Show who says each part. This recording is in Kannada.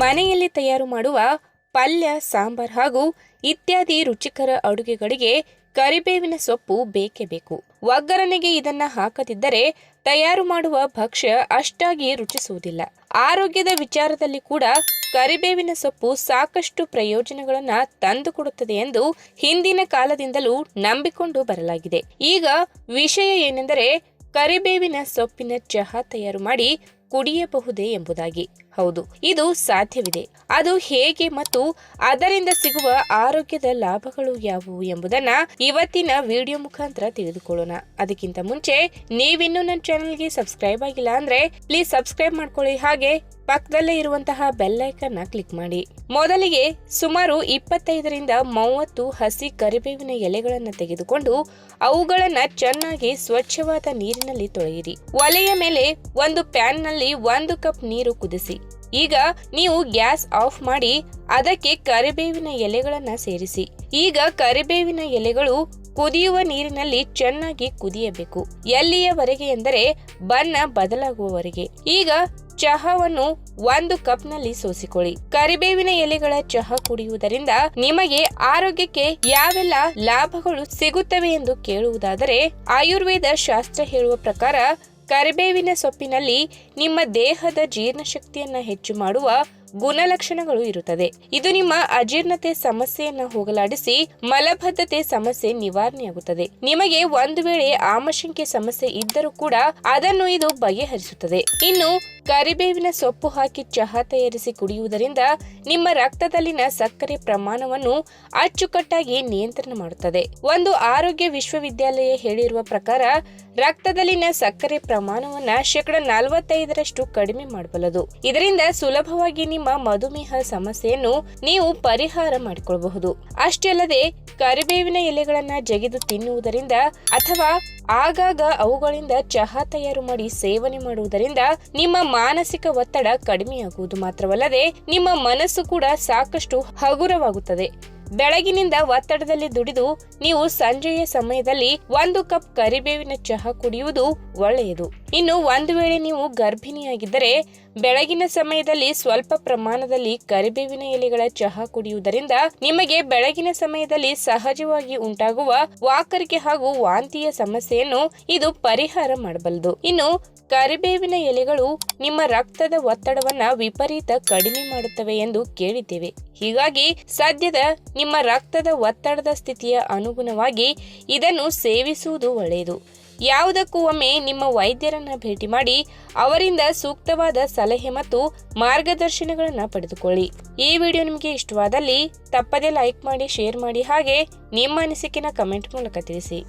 Speaker 1: ಮನೆಯಲ್ಲಿ ತಯಾರು ಮಾಡುವ ಪಲ್ಯ, ಸಾಂಬಾರ್ ಹಾಗೂ ಇತ್ಯಾದಿ ರುಚಿಕರ ಅಡುಗೆಗಳಿಗೆ ಕರಿಬೇವಿನ ಸೊಪ್ಪು ಬೇಕೇ ಬೇಕು. ಒಗ್ಗರಣೆಗೆ ಇದನ್ನ ಹಾಕದಿದ್ದರೆ ತಯಾರು ಮಾಡುವ ಭಕ್ಷ್ಯ ಅಷ್ಟಾಗಿ ರುಚಿಸುವುದಿಲ್ಲ. ಆರೋಗ್ಯದ ವಿಚಾರದಲ್ಲಿ ಕೂಡ ಕರಿಬೇವಿನ ಸೊಪ್ಪು ಸಾಕಷ್ಟು ಪ್ರಯೋಜನಗಳನ್ನ ತಂದುಕೊಡುತ್ತದೆ ಎಂದು ಹಿಂದಿನ ಕಾಲದಿಂದಲೂ ನಂಬಿಕೊಂಡು ಬರಲಾಗಿದೆ. ಈಗ ವಿಷಯ ಏನೆಂದರೆ ಕರಿಬೇವಿನ ಸೊಪ್ಪಿನ ಚಹಾ ತಯಾರು ಮಾಡಿ ಕುಡಿಯಬಹುದೇ ಎಂಬುದಾಗಿ. ಹೌದು, ಇದು ಸಾಧ್ಯವಿದೆ. ಅದು ಹೇಗೆ ಮತ್ತು ಅದರಿಂದ ಸಿಗುವ ಆರೋಗ್ಯದ ಲಾಭಗಳು ಯಾವುವು ಎಂಬುದನ್ನ ಇವತ್ತಿನ ವಿಡಿಯೋ ಮುಖಾಂತರ ತಿಳಿದುಕೊಳ್ಳೋಣ. ಅದಕ್ಕಿಂತ ಮುಂಚೆ ನೀವಿನ್ನೂ ನನ್ನ ಚಾನೆಲ್ಗೆ ಸಬ್ಸ್ಕ್ರೈಬ್ ಆಗಿಲ್ಲ ಅಂದ್ರೆ ಪ್ಲೀಸ್ ಸಬ್ಸ್ಕ್ರೈಬ್ ಮಾಡ್ಕೊಳ್ಳಿ, ಹಾಗೆ ಪಕ್ಕದಲ್ಲೇ ಇರುವಂತಹ ಬೆಲ್ ಐಕಾನ್ ಕ್ಲಿಕ್ ಮಾಡಿ. ಮೊದಲಿಗೆ ಸುಮಾರು 25ರಿಂದ 30 ಹಸಿ ಕರಿಬೇವಿನ ಎಲೆಗಳನ್ನು ತೆಗೆದುಕೊಂಡು ಅವುಗಳನ್ನ ಚೆನ್ನಾಗಿ ಸ್ವಚ್ಛವಾದ ನೀರಿನಲ್ಲಿ ತೊಳೆಯಿರಿ. ಒಲೆಯ ಮೇಲೆ ಒಂದು ಪ್ಯಾನ್ ನಲ್ಲಿ 1 ಕಪ್ ನೀರು ಕುದಿಸಿ. ಈಗ ನೀವು ಗ್ಯಾಸ್ ಆಫ್ ಮಾಡಿ ಅದಕ್ಕೆ ಕರಿಬೇವಿನ ಎಲೆಗಳನ್ನ ಸೇರಿಸಿ. ಈಗ ಕರಿಬೇವಿನ ಎಲೆಗಳು ಕುದಿಯುವ ನೀರಿನಲ್ಲಿ ಚೆನ್ನಾಗಿ ಕುದಿಯಬೇಕು. ಎಲ್ಲಿಯವರೆಗೆ ಎಂದರೆ ಬಣ್ಣ ಬದಲಾಗುವವರೆಗೆ. ಈಗ ಚಹಾವನ್ನು 1 ಕಪ್ ನಲ್ಲಿ ಸೋಸಿಕೊಳ್ಳಿ. ಕರಿಬೇವಿನ ಎಲೆಗಳ ಚಹಾ ಕುಡಿಯುವುದರಿಂದ ನಿಮಗೆ ಆರೋಗ್ಯಕ್ಕೆ ಯಾವೆಲ್ಲ ಲಾಭಗಳು ಸಿಗುತ್ತವೆ ಎಂದು ಕೇಳುವುದಾದರೆ, ಆಯುರ್ವೇದ ಶಾಸ್ತ್ರ ಹೇಳುವ ಪ್ರಕಾರ ಕರಿಬೇವಿನ ಸೊಪ್ಪಿನಲ್ಲಿ ನಿಮ್ಮ ದೇಹದ ಜೀರ್ಣಶಕ್ತಿಯನ್ನ ಹೆಚ್ಚು ಮಾಡುವ ಗುಣಲಕ್ಷಣಗಳು ಇರುತ್ತದೆ. ಇದು ನಿಮ್ಮ ಅಜೀರ್ಣತೆ ಸಮಸ್ಯೆಯನ್ನ ಹೋಗಲಾಡಿಸಿ ಮಲಬದ್ಧತೆ ಸಮಸ್ಯೆ ನಿವಾರಣೆಯಾಗುತ್ತದೆ. ನಿಮಗೆ ಒಂದು ವೇಳೆ ಆಮಶಂಕೆ ಸಮಸ್ಯೆ ಇದ್ದರೂ ಕೂಡ ಅದನ್ನು ಇದು ಬಗೆಹರಿಸುತ್ತದೆ. ಇನ್ನು ಕರಿಬೇವಿನ ಸೊಪ್ಪು ಹಾಕಿ ಚಹಾ ತಯಾರಿಸಿ ಕುಡಿಯುವುದರಿಂದ ನಿಮ್ಮ ರಕ್ತದಲ್ಲಿನ ಸಕ್ಕರೆ ಪ್ರಮಾಣವನ್ನು ಅಚ್ಚುಕಟ್ಟಾಗಿ ನಿಯಂತ್ರಣ ಮಾಡುತ್ತದೆ. ಒಂದು ಆರೋಗ್ಯ ವಿಶ್ವವಿದ್ಯಾಲಯ ಹೇಳಿರುವ ಪ್ರಕಾರ ರಕ್ತದಲ್ಲಿನ ಸಕ್ಕರೆ ಪ್ರಮಾಣವನ್ನ 45% ಕಡಿಮೆ ಮಾಡಬಲ್ಲದು. ಇದರಿಂದ ಸುಲಭವಾಗಿ ನಿಮ್ಮ ಮಧುಮೇಹ ಸಮಸ್ಯೆಯನ್ನು ನೀವು ಪರಿಹಾರ ಮಾಡಿಕೊಳ್ಳಬಹುದು. ಅಷ್ಟೇ ಅಲ್ಲದೆ ಕರಿಬೇವಿನ ಎಲೆಗಳನ್ನ ಜಗಿದು ತಿನ್ನುವುದರಿಂದ ಅಥವಾ ಆಗಾಗ ಅವುಗಳಿಂದ ಚಹಾ ತಯಾರು ಮಾಡಿ ಸೇವನೆ ಮಾಡುವುದರಿಂದ ನಿಮ್ಮ ಮಾನಸಿಕ ಒತ್ತಡ ಕಡಿಮೆಯಾಗುವುದು ಮಾತ್ರವಲ್ಲದೆ ನಿಮ್ಮ ಮನಸ್ಸು ಕೂಡ ಸಾಕಷ್ಟು ಹಗುರವಾಗುತ್ತದೆ. ಬೆಳಗಿನಿಂದ ಒತ್ತಡದಲ್ಲಿ ದುಡಿದು ನೀವು ಸಂಜೆಯ ಸಮಯದಲ್ಲಿ 1 ಕಪ್ ಕರಿಬೇವಿನ ಚಹಾ ಕುಡಿಯುವುದು ಒಳ್ಳೆಯದು. ಇನ್ನು ಒಂದು ವೇಳೆ ನೀವು ಗರ್ಭಿಣಿಯಾಗಿದ್ದರೆ ಬೆಳಗಿನ ಸಮಯದಲ್ಲಿ ಸ್ವಲ್ಪ ಪ್ರಮಾಣದಲ್ಲಿ ಕರಿಬೇವಿನ ಎಲೆಗಳ ಚಹಾ ಕುಡಿಯುವುದರಿಂದ ನಿಮಗೆ ಬೆಳಗಿನ ಸಮಯದಲ್ಲಿ ಸಹಜವಾಗಿ ಉಂಟಾಗುವ ವಾಕರಿಕೆ ಹಾಗೂ ವಾಂತಿಯ ಸಮಸ್ಯೆಯನ್ನು ಇದು ಪರಿಹಾರ ಮಾಡಬಲ್ಲದು. ಇನ್ನು ಕರಿಬೇವಿನ ಎಲೆಗಳು ನಿಮ್ಮ ರಕ್ತದ ಒತ್ತಡವನ್ನ ವಿಪರೀತ ಕಡಿಮೆ ಮಾಡುತ್ತವೆ ಎಂದು ಕೇಳಿದ್ದೇವೆ. ಹೀಗಾಗಿ ಸದ್ಯದ ನಿಮ್ಮ ರಕ್ತದ ಒತ್ತಡದ ಸ್ಥಿತಿಯ ಅನುಗುಣವಾಗಿ ಇದನ್ನು ಸೇವಿಸುವುದು ಒಳ್ಳೆಯದು. ಯಾವುದಕ್ಕೂ ಒಮ್ಮೆ ನಿಮ್ಮ ವೈದ್ಯರನ್ನ ಭೇಟಿ ಮಾಡಿ ಅವರಿಂದ ಸೂಕ್ತವಾದ ಸಲಹೆ ಮತ್ತು ಮಾರ್ಗದರ್ಶನಗಳನ್ನ ಪಡೆದುಕೊಳ್ಳಿ. ಈ ವಿಡಿಯೋ ನಿಮಗೆ ಇಷ್ಟವಾದಲ್ಲಿ ತಪ್ಪದೇ ಲೈಕ್ ಮಾಡಿ, ಶೇರ್ ಮಾಡಿ, ಹಾಗೆ ನಿಮ್ಮ ಅನಿಸಿಕೆನ ಕಮೆಂಟ್ ಮೂಲಕ ತಿಳಿಸಿ.